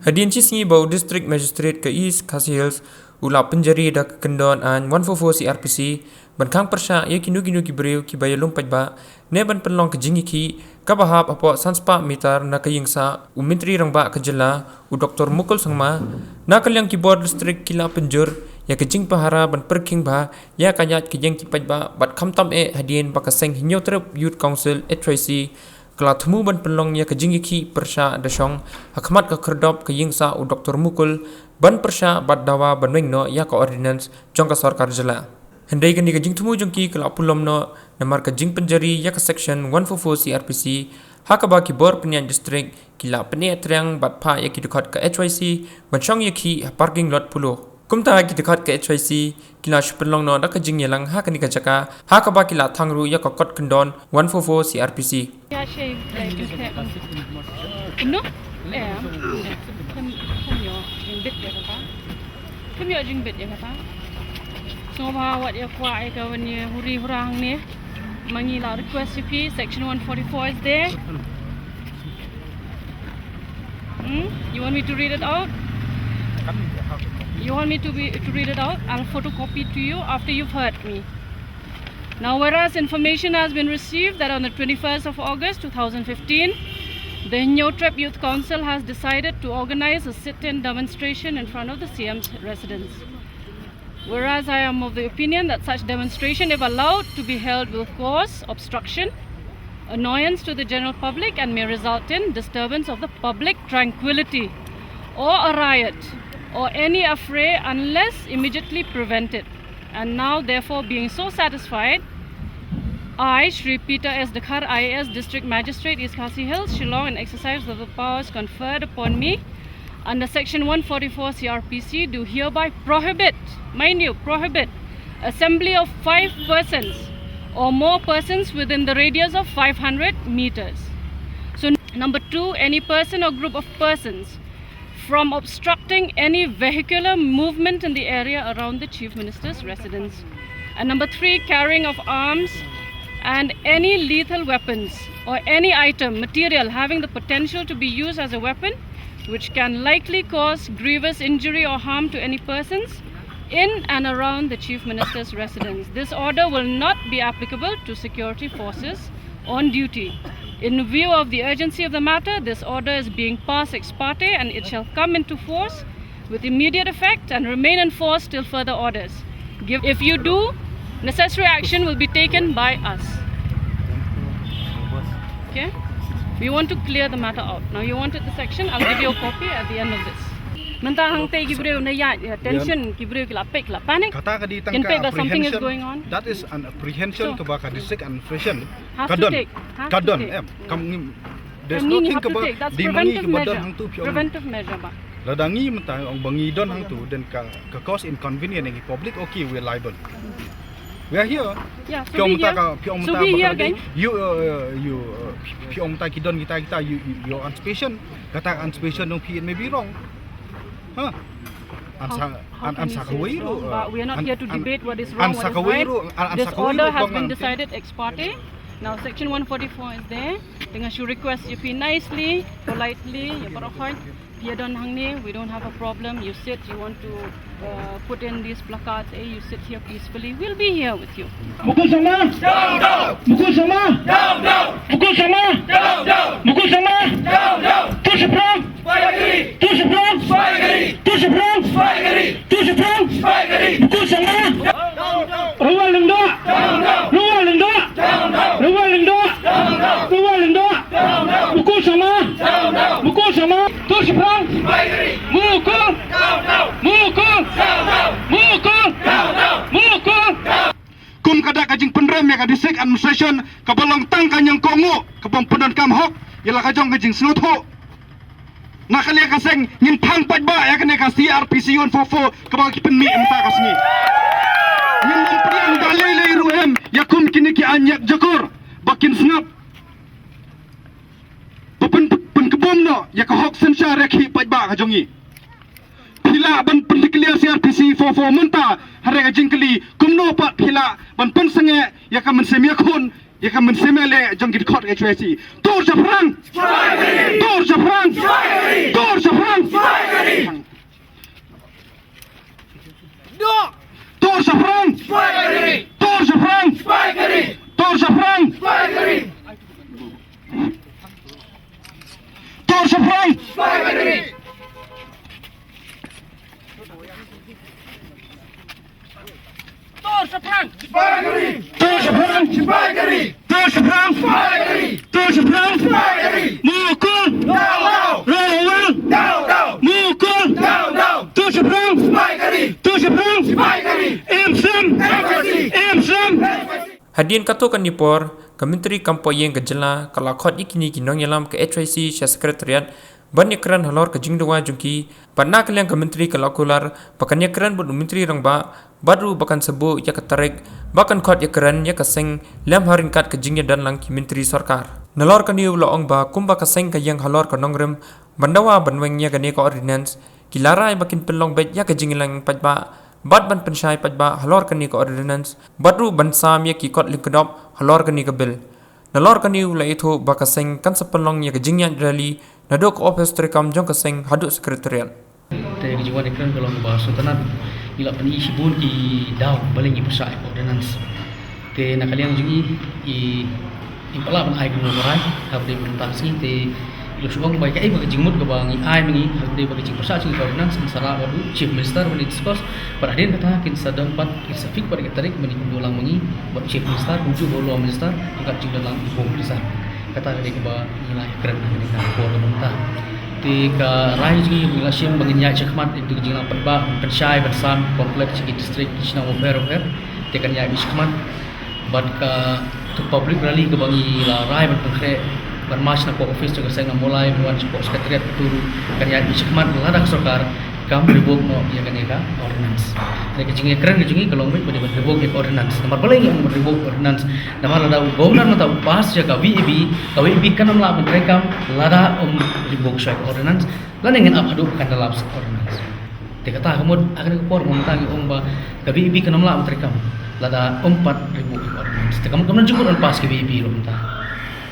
Hadian cisngi bau District Magistrate ke East Khasi Hills ulap penjari dak kendon an 144 CRPC bankang persya ya kinu-kinu kibreu ki baya lumpat ba ne ban penlong ke jingi ki kabahap apo sanspa mitar na kayingsa umintri rangba kejela u Dr. Mukul Sangma na kalyang ki board district kila penjur ya kejing pahara ban perking ba ya kanyat ki jeng ki ba bat khamtam hadian bakaseng hinyotrep youth council at3c kala themu ban penlong ya kejing ki persya dasong hakmat ka kerdop kayingsa u Dr. Mukul ban persya bat dawa ban mengno ya ka ordinance jongka sarkar jela hendai kan dikajing temu jongki kala pulom no namar kajing penjari ya ka section 144 CRPC hakaba ki bor penyan district kila penia triang bat pha ya ki dekat ka HYC ban chong ya ki parking lot pulo kumta ki dekat ka HYC kila shupelong no da kajing yelang ha kan dikajaka hakaba kila thangru ya ka kot kendon 144 CRPC ya shay no kan yo jing bit ya kata so what ya kwa ai ka wani huri hurang ni mangi la request CP section 144 is there. You want me to read it out? You want me to read it out? I'll photocopy to you after you've heard me. Now, whereas information has been received that on the 21st of August 2015, the Hinyotrep Youth Council has decided to organize a sit-in demonstration in front of the CM's residence. Whereas I am of the opinion that such demonstration, if allowed to be held, will cause obstruction, annoyance to the general public, and may result in disturbance of the public tranquility or a riot or any affray unless immediately prevented. And now, therefore, being so satisfied, I, Shri Peter S. Dakhar, IAS District Magistrate, East Khasi Hills, Shillong, in exercise of the powers conferred upon me under Section 144 CRPC, do hereby prohibit, mind you, prohibit assembly of 5 persons or more persons within the radius of 500 meters. So, number 2, any person or group of persons from obstructing any vehicular movement in the area around the Chief Minister's residence. And number 3, carrying of arms and any lethal weapons or any item, material having the potential to be used as a weapon which can likely cause grievous injury or harm to any persons in and around the Chief Minister's residence. This order will not be applicable to security forces on duty. In view of the urgency of the matter, this order is being passed ex parte and it shall come into force with immediate effect and remain in force till further orders. If you do, necessary action will be taken by us. Okay? We want to clear the matter out. Now you wanted the section, I'll give you a copy at the end of this. Mentang tay gibreu na ya tension gibreu kila pek la panic. Kata ka di Can tangka something is going on. That is an apprehension So, to baka district administration. Have to take. There's nothing have to about take. That's di mangi preventive ke badan measure. hang tu pion. Preventive measure ba. Ladangi mentang ang bangi don hang tu dan ka cause inconvenience in public, okay, we are liable. We are here. Yeah, so be here. So be here again. You pion ta kidon kita you unstation. Kata unstation no may be wrong. Huh? How can you say it's wrong? But we are not here to debate what is wrong, what is right. This order has been decided ex parte. Now section 144 is there. Dengan you request you pay nicely, politely, you barakhoi. Here don hang ni, we don't have a problem. You sit, you want to put in these placards, you sit here peacefully. We'll be here with you. Mukul sama? Down, down. Mukul sama? Down, down. Mukul sama? Down, down. Mukul sama? Down, down. Tu seberang? Spaghetti. Tu seberang? Spaghetti. Tu seberang? Spaghetti. Tu seberang? Spaghetti. Mukul sama? Down, down. Ruang lenda? Down, down. Ruang lenda? Down, down. Ruang lenda? Down, down. Ruang lenda? Down, down. Mukul sama? Down, down. Mukul sama? Tu seberang? Spaghetti. Mukul? Down, down. Mukul? Down, down. Mukul? Down, down. Mukul? Kum kada kajing penrem ya ka district administration kabalong tang kanyang kongo kapang pedan kam hok yala kajong kajing snutho nakalia kaseng ngin phang pat ba ya kene ka CRPC 144 kabang kipen mi emta kasngi ngin priang dalai lai ruem ya kum kini ki anyak jakor bakin snap pen kebom no ya ka hok sensha rekhi pat ba kajongi pila ban pendiklia CRPC 44 munta hare ka jingkli kumno pat pila ban pensenge ya ka mensemia khon ya ka mensemele jongkit khot HYC tur japrang tur japrang tur japrang Safran, Tor Safran, Tor Safran, Tor Safran, Tor Safran, Tor Safran, Tor Safran, Tor Safran, mukul, lawan, mukul, Tor Safran, Tor Safran, Emsam, Hadian katokan nipor, Kementeri Kampoyeng Gejala kalakot ikini kinong yalam ke HYC Syah Sekretariat banyak keran halor ke jingdawa jungki pada kalian Kementeri kalakular bahkan ya keran buat Menteri rangba baru bahkan sebu ya ketarik bahkan kot ya keran ya kaseng lam harin kat ke jingnya dan lang Menteri Sarkar nalor kan yu loong ba kumba kaseng ke yang halor ke nongrem bandawa banwengnya gane ko ordinance kilara makin pelong bet ya ke jinglang pajba bad ban pensyai pajba halor kan ni ko ordinance baru ban sam ya ki kot lingkedop halor kan ni ke bil nalor kan yu la itu bakaseng kan sepelong ya ke jingnya rally nadok office terekam jong kaseng haduk sekretariat te kejiwan ekran kalau bahas sultanat ila pani sibun i daw baling i persa ordinance te nakaliang jungi i pala ban ai kuno marai habde mentasi te ilo suang baik ai bagi jingmut ke bang ai mengi habde bagi jing persa jing ordinance sara wadu chief minister bani discuss pada din kata kin sadam pat kisafik pada tarik bani kundulang mengi buat chief minister kunju bolo minister angkat jing dalam home minister kata dari keba nilai keren dari kapol pemerintah di ke rai ji mengasim menginya cekmat itu jinglang perba pensyai bersam kompleks di distrik Cina Over tekan ya cekmat bad ke public rally ke bangi la rai berpengkre bermas na ko office juga saya mulai buat ko sekretariat itu kan ya cekmat ladak sarkar kam ribok no ya kaneka ordinance dari kejingnya keren kejingnya kalau nggak pada ribok ya ordinance nomor paling yang ribok ordinance nama lada gomnar mata pas ya KWB kan namla mereka lada ribok saya ordinance lan ingin apa dulu kan dalam ordinance dikata kamu akan kepor mentangi ba KWB kan namla mereka lada 4 ribok ordinance kamu jemput pas KWB lo mentah